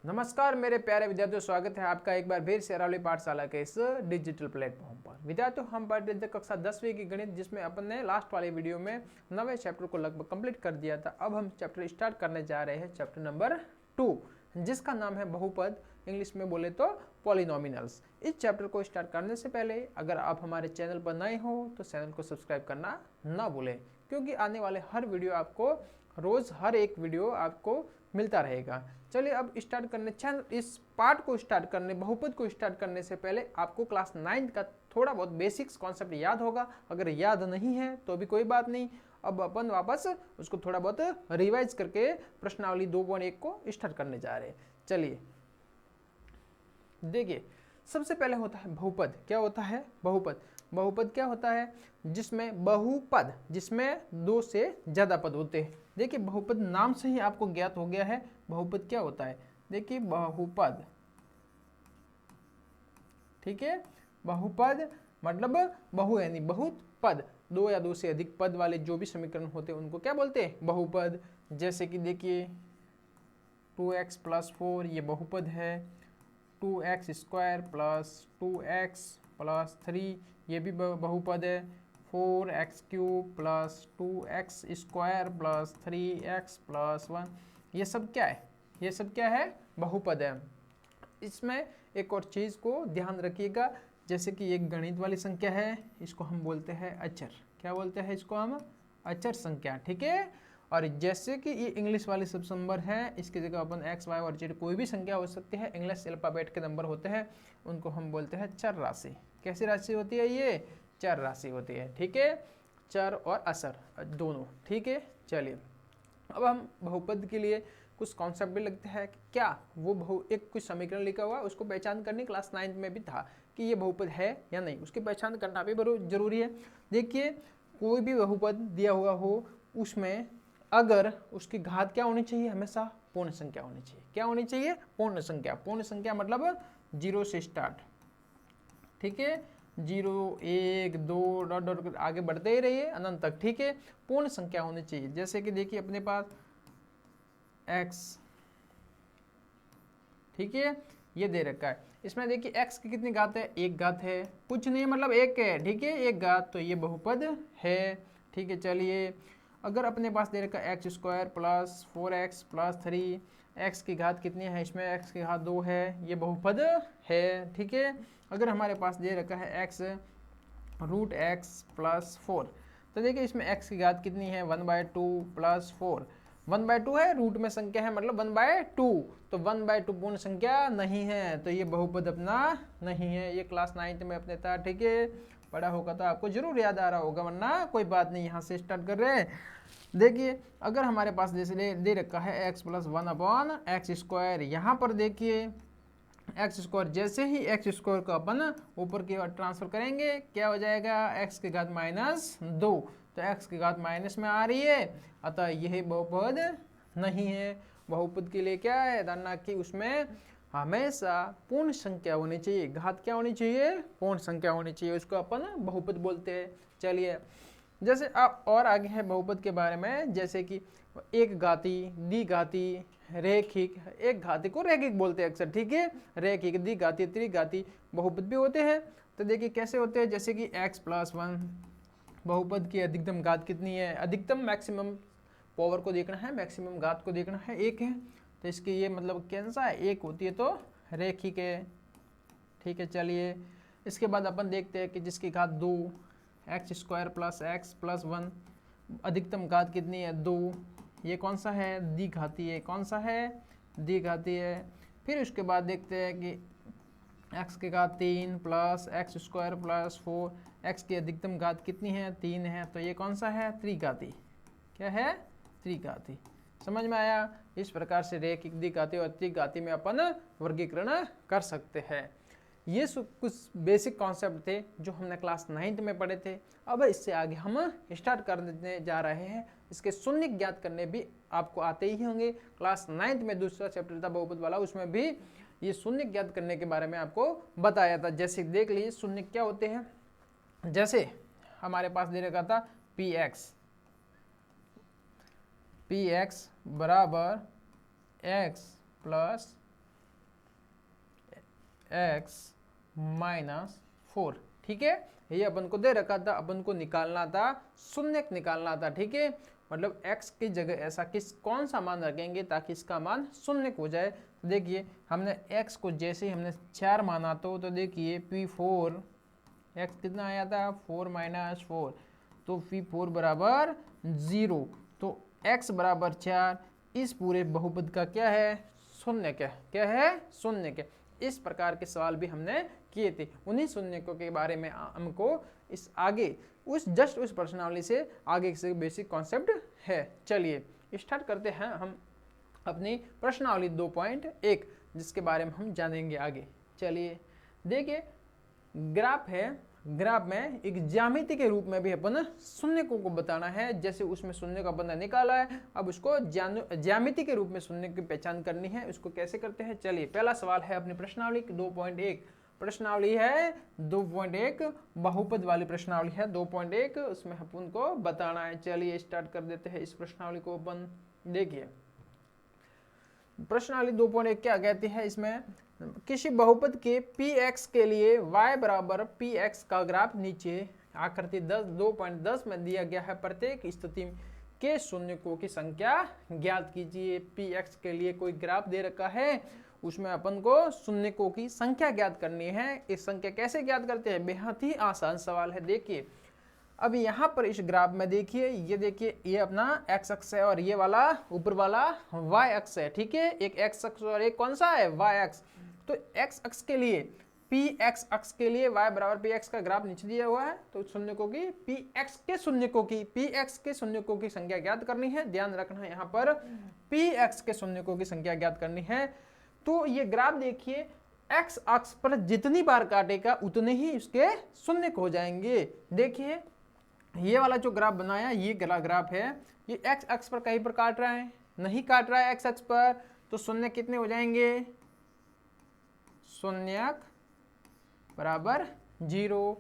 नमस्कार मेरे प्यारे विद्यार्थियों, स्वागत है आपका एक बार फिर से अरावली पाठशाला के इस डिजिटल प्लेटफॉर्म पर। विद्यार्थियों, हम पढ़ रहे थे कक्षा 10वीं की गणित, जिसमें अपन ने लास्ट वाले वीडियो में 9वें चैप्टर को लगभग कंप्लीट कर दिया था। अब हम चैप्टर स्टार्ट करने जा रहे हैं, चैप्टर नंबर 2, जिसका नाम है बहुपद, इंग्लिश में बोले तो पॉलिनोमिनल्स। इस चैप्टर को स्टार्ट करने से पहले अगर आप हमारे चैनल पर नए हो तो चैनल को सब्सक्राइब करना ना भूलें, क्योंकि आने वाले हर वीडियो आपको रोज हर एक वीडियो आपको मिलता रहेगा। चलिए अब स्टार्ट करने चैनल इस पार्ट को स्टार्ट करने बहुपद को स्टार्ट करने से पहले आपको क्लास 9 का थोड़ा बहुत बेसिक्स कॉन्सेप्ट याद होगा। अगर याद नहीं है तो भी कोई बात नहीं, अब अपन वापस उसको थोड़ा बहुत रिवाइज करके प्रश्नावली 2.1 को स्टार्ट करने जा रहे हैं। चलिए देखिए, सबसे पहले होता है बहुपद। क्या होता है बहुपद? बहुपद क्या होता है? जिसमें बहुपद, जिसमें दो से ज्यादा पद होते हैं। देखिए बहुपद नाम से ही आपको ज्ञात हो गया है बहुपद क्या होता है। देखिए बहुपद, ठीक है, बहुपद मतलब बहु यानी बहुत पद, दो या दो से अधिक पद वाले जो भी समीकरण होते हैं उनको क्या बोलते हैं? बहुपद। जैसे कि देखिए 2x + 4 ये बहुपद है, 2x² + 2x + 3 ये भी बहुपद है, 4x³ + 2x² + 3x + 1 ये सब क्या है? ये सब क्या है? बहुपद है। इसमें एक और चीज़ को ध्यान रखिएगा, जैसे कि एक गणित वाली संख्या है, इसको हम बोलते हैं अचर। क्या बोलते हैं इसको हम? अचर संख्या, ठीक है। और जैसे कि ये इंग्लिश वाले सब नंबर हैं, इसकी जगह अपन x, y और z कोई भी संख्या हो सकती है, इंग्लिश अल्फाबेट के नंबर होते हैं, उनको हम बोलते हैं चर राशि। कैसी राशि होती है? ये चर राशि होती है, ठीक है, चर और असर दोनों, ठीक है। चलिए अब हम बहुपद के लिए कुछ कॉन्सेप्ट भी लगते हैं कि क्या वो एक कुछ समीकरण लिखा हुआ उसको पहचान करनी क्लास 9 में भी था कि ये बहुपद है या नहीं, उसकी पहचान करना भी जरूरी है। देखिए कोई भी बहुपद दिया हुआ हो उसमें अगर उसकी घात क्या होनी चाहिए? हमेशा पूर्ण संख्या होनी चाहिए। क्या होनी चाहिए? पूर्ण संख्या। पूर्ण संख्या मतलब 0 से स्टार्ट, ठीक है, 0 1 2 डॉट डॉट आगे बढ़ते ही रहिए अनंत तक, ठीक है, पूर्ण संख्या होनी चाहिए। जैसे कि देखिए अपने पास x, ठीक है, ये दे रखा है, इसमें देखिए x की कितनी घात है? एक घात है, कुछ नहीं मतलब एक है, ठीक है, एक घात, तो ये बहुपद है, ठीक है। चलिए अगर अपने पास दे रखा है x² + 4x + 3, x की घात कितनी है? इसमें x की घात 2 है, ये बहुपद है, ठीक है। अगर हमारे पास दे रखा है x √x + 4, तो देखिए इसमें x की घात कितनी है? 1/2 + 4, 1/2 है, रूट में संख्या है मतलब 1/2, तो 1/2 पूर्ण संख्या नहीं है, तो ये बहुपद अपना नहीं है। ये क्लास 9 में अपने था, ठीक है, पढ़ा होगा तो आपको जरूर याद आ रहा होगा, वरना कोई बात नहीं, यहाँ से स्टार्ट कर रहे हैं। देखिए अगर हमारे पास जैसे दे रखा है x + 1/x², यहाँ पर देखिए x², जैसे ही x² को अपन ऊपर की ओर ट्रांसफर करेंगे क्या हो जाएगा? x की घात -2, तो x की घात माइनस में आ रही है, अतः यह बहुपद नहीं है। बहुपद के लिए क्या है धारणा कि उसमें हमेशा पूर्ण संख्या होनी चाहिए। घात क्या होनी चाहिए? पूर्ण संख्या होनी चाहिए, उसको अपन बहुपद बोलते हैं। चलिए जैसे आप और आगे है बहुपद के बारे में, जैसे कि एक घाती, द्विघाती, रेखिक, एक घाती को रेखिक बोलते हैं अक्सर, ठीक है, रेखिक, द्विघाती, त्रिघाती बहुपद भी होते हैं। तो देखिए कैसे होते हैं, जैसे कि x + 1, बहुपद की अधिकतम घात कितनी है? अधिकतम मैक्सिमम पावर को देखना है, मैक्सिमम घात को देखना है, एक है, तो इसके ये मतलब कैसा है? एक होती है तो रेखिक है, ठीक है। चलिए इसके बाद अपन देखते हैं कि जिसकी घात 2, x² + x + 1, अधिकतम घात कितनी है? 2, ये कौन सा है? द्विघाती है। कौन सा है? द्विघाती है। फिर उसके बाद देखते हैं कि x की घात 3 + x² + 4, x की अधिकतम घात कितनी है? 3 है, तो ये कौन सा है? त्रिघाती। क्या है? त्रिघाती। समझ में आया? इस प्रकार से रेखिक, द्विघाती और त्रिघाती में अपन वर्गीकरण कर सकते हैं। ये कुछ बेसिक कॉन्सेप्ट थे जो हमने क्लास 9 में पढ़े थे। अब इससे आगे हम स्टार्ट करने जा रहे हैं, इसके शून्य ज्ञात करने भी आपको आते ही होंगे। क्लास 9 में दूसरा चैप्टर था बहुपद वाला, उसमें भी ये शून्य ज्ञात करने के बारे में आपको बताया था। जैसे देख लीजिए शून्य क्या होते हैं। जैसे हमारे पास दे रखा था px बराबर x + एक्स माइनस 4। ठीक है, ये अपन को दे रखा था, अपन को निकालना था, शून्य निकालना था। ठीक है, मतलब x की जगह ऐसा कौन सा मान रखेंगे ताकि इसका मान शून्य हो जाए। तो देखिए हमने x को जैसे ही हमने 4 माना तो देखिए P4 x कितना आया था 4 माइनस 4, तो P4 बराबर 0। तो x बराबर 4 इस पूरे बहुपद का क्या है, शून्य। क्या है, शून्य। इस प्रकार के सवाल भी हमने किए थे, उन्हीं शून्यकों के बारे में हमको इस आगे उस प्रश्नावली से आगे से बेसिक कॉन्सेप्ट है। चलिए स्टार्ट करते हैं हम अपनी प्रश्नावली 2.1 जिसके बारे में हम जानेंगे आगे। चलिए देखिए ग्राफ है, ग्राफ में एक ज्यामिति के रूप में भी अपन शून्यकों को बताना है। जैसे उसमें शून्य का बंधा निकाला है, अब उसको ज्यामिति के रूप में शून्य की पहचान करनी है। उसको कैसे करते हैं, चलिए पहला सवाल है अपनी प्रश्नावली 2.1। प्रश्नावली है 2.1, बहुपद वाली प्रश्नावली है 2.1, उसमें अपन को बताना है। चलिए स्टार्ट कर देते हैं इस प्रश्नावली को। अपन देखिए प्रश्नावली 2.1 क्या कहती है, इसमें किसी बहुपद के px के लिए y बराबर px का ग्राफ नीचे आकृति 2.10 में दिया गया है। प्रत्येक स्थिति के शून्यकों की संख्या ज्ञात कीजिए। px के लिए कोई ग्राफ दे रखा है, उसमें अपन को शून्यकों की संख्या ज्ञात करनी है। इस संख्या कैसे ज्ञात करते हैं, बेहद ही आसान सवाल है। देखिए अब यहाँ पर इस ग्राफ में देखिए, ये देखिए ये अपना x अक्ष है और ये वाला ऊपर वाला y अक्ष है। ठीक है, एक x अक्ष और एक कौन सा है, y अक्ष। तो x अक्ष के लिए px अक्ष के लिए y बराबर px का ग्राफ नीचे दिया हुआ है। तो शून्यकों की px के शून्यकों की संख्या ज्ञात करनी है। ध्यान रखना है यहाँ पर px के शून्यकों की संख्या ज्ञात करनी है। तो ये ग्राफ देखिए x अक्ष पर जितनी बार काटेगा उतने ही उसके शून्यक हो जाएंगे। देखिए ये वाला जो ग्राफ बनाया, ये ग्राफ है, ये x अक्ष पर कहीं पर काट रहा है, नहीं काट रहा है x अक्ष पर, तो शून्य कितने हो जाएंगे, शून्यक बराबर 0।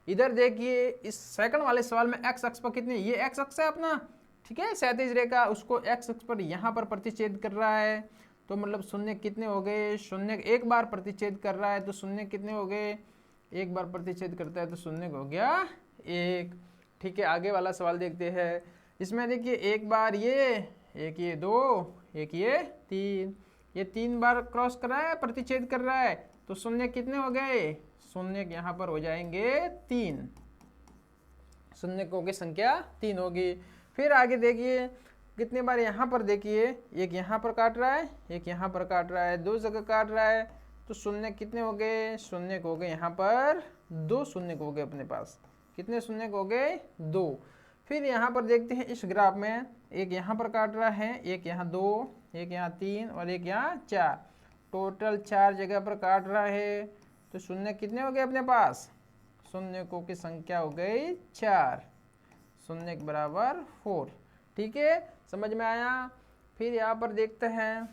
इधर देखिए इस सेकंड वाले सवाल में x अक्ष पर कितने, ये x अक्ष है अपना, ठीक है, क्षैतिज रेखा, उसको x अक्ष पर यहाँ पर प्रतिच्छेद कर रहा है। तो मतलब शून्य कितने हो गए, शून्य एक बार प्रतिच्छेद कर रहा है तो शून्य कितने हो गए, एक बार प्रतिच्छेद करता है तो शून्य हो गया 1। ठीक है, आगे वाला सवाल देखते हैं। इसमें देखिए एक बार ये, एक ये 2, एक ये 3, ये 3 बार क्रॉस कर रहा है, प्रतिच्छेद कर रहा है, तो शून्य कितने हो गए, शून्य यहाँ पर हो जाएंगे 3, शून्यकों की संख्या 3 होगी। फिर आगे देखिए कितने बार यहाँ पर देखिए, एक यहाँ पर काट रहा है, एक यहाँ पर काट रहा है, 2 जगह काट रहा है, तो शून्य कितने हो गए, शून्य हो गए यहाँ पर 2 शून्य हो गए अपने पास, कितने शून्य हो गए 2। फिर यहाँ पर देखते हैं इस ग्राफ में, एक यहाँ पर काट रहा है, एक यहाँ 2, एक यहाँ 3 और एक यहाँ 4, टोटल 4 जगह पर काट रहा है। तो शून्य कितने हो गए अपने पास, शून्यकों की संख्या हो गई 4, शून्य के बराबर 4। ठीक है, समझ में आया। फिर यहाँ पर देखते हैं,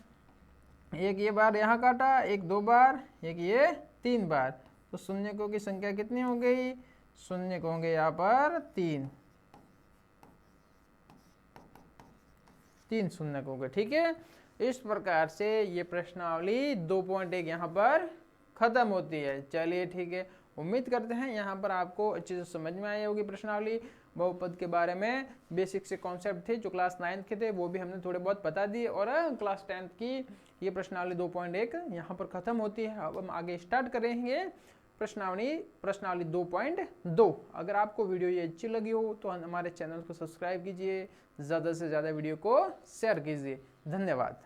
एक ये बार यहाँ काटा, एक 2 बार, एक ये 3 बार, तो शून्यकों की संख्या कितनी हो गई, शून्य होंगे यहाँ पर 3 शून्य होंगे। ठीक है, इस प्रकार से ये प्रश्नावली 2.1 यहाँ पर खत्म होती है। चलिए ठीक है, उम्मीद करते हैं यहाँ पर आपको अच्छे से समझ में आई होगी प्रश्नावली। बहुपद के बारे में बेसिक से कॉन्सेप्ट थे जो क्लास 9 के थे वो भी हमने थोड़े बहुत बता दिए, और क्लास 10 की ये प्रश्नावली 2.1 यहाँ पर खत्म होती है। अब हम आगे स्टार्ट करेंगे प्रश्नावली 2.2। अगर आपको वीडियो ये अच्छी लगी हो तो हमारे चैनल को सब्सक्राइब कीजिए, ज़्यादा से ज़्यादा वीडियो को शेयर कीजिए। धन्यवाद।